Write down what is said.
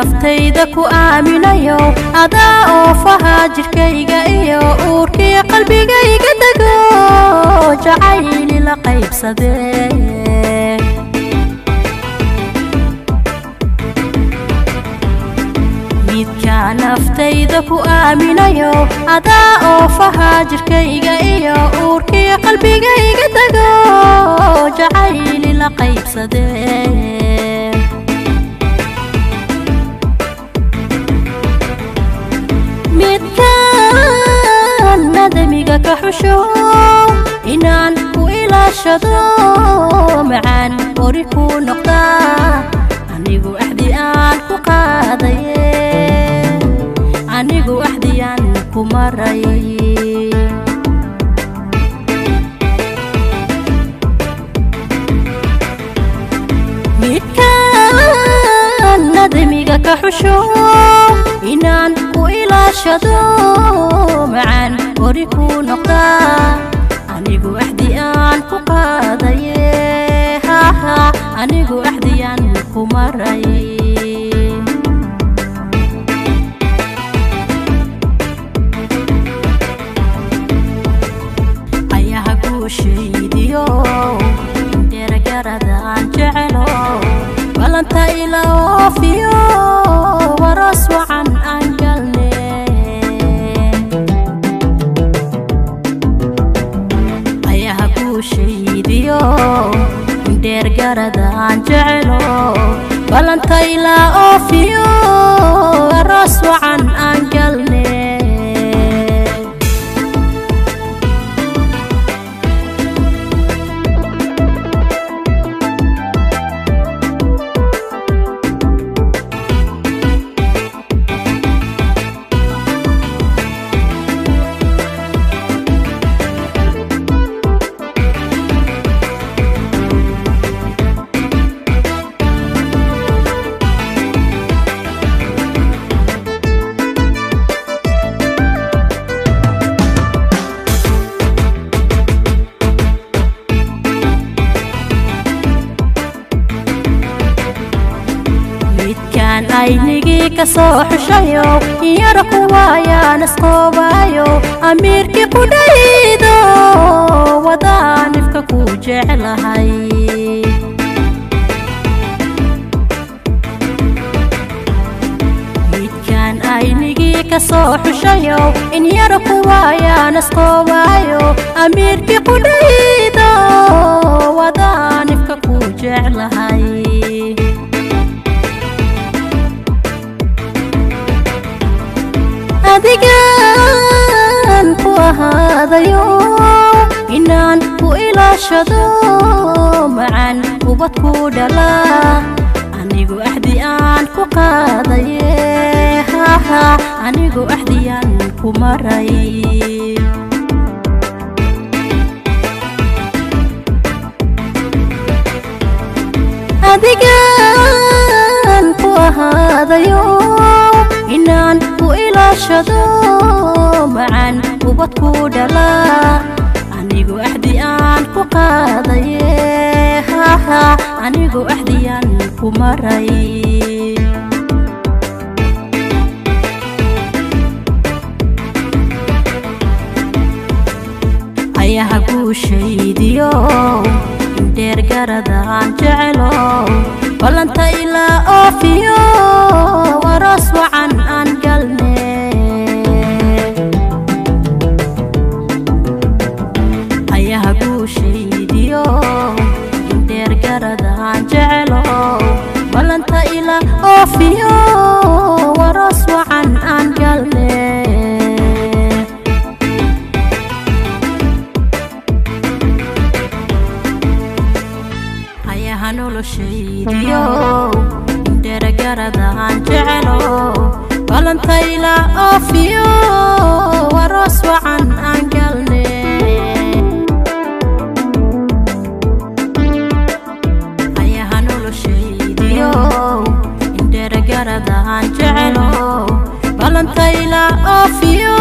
naftayda ku aaminayo adaa oo fahaajirkayga iyo uurkii qalbigayga dago jacayli la qaybsadee midka naftayda ku aaminayo adaa oo fahaajirkayga iyo uurkii qalbigayga dago jacayli la qaybsadee ندميك كحشو إنان وإلى شدو معان وريكو نقطة عنيقو أحدي آنكو قاضي عنيقو أحدي آنكو مرأي ميكان ندميك كحشو إنان وإلى شدو معان وريكو نقطة عنيقو أحدي آنكو قاضي عنيقو أحدي آنكو مرأي أيها قوشيديو دير قرد عن جعلو بلانتا إلا وفيو ورسو عن أنجلني أيها قوشيديو دير قرد عن جعلو بلانتا إلا وفيو ورسو عن أنجلني aynigii ka soo xushayo yarku waayaan isqoobayo amiirkii ku dhaydo wadaanifka ku jeclahay midkaan aynigii ka soo xushayo in yarku waayaan isqoobayo amiirkii ku dhaydo wadaanifka ku jeclahay adigaan ku ahaadayo inaan ku ilaashado macaan ubad ku dhala anigu axdi aan ku qaadaye anigu axdiyaan ku maray adigaan ku ahaadayo inaan ku ilaashado macaan ubad ku dhala anigu axdi aan ku qaadaye anigu axdiyaan ku maray ayaha guushaydiyo dheer garadaan jecelo ballanta ilaa oofiyo waras wacan aan galne ayaha guushaydiyo dheer garadaan jecelo ballanta ilaa oofiyo waras wacan aan galne noloshaydiyo dheer garadaan jecelo ballanta ilaa oofiyo waras wacan aan galne ayaha noloshaydiyo dheer garadaan jecelo ballanta ilaa oofiyo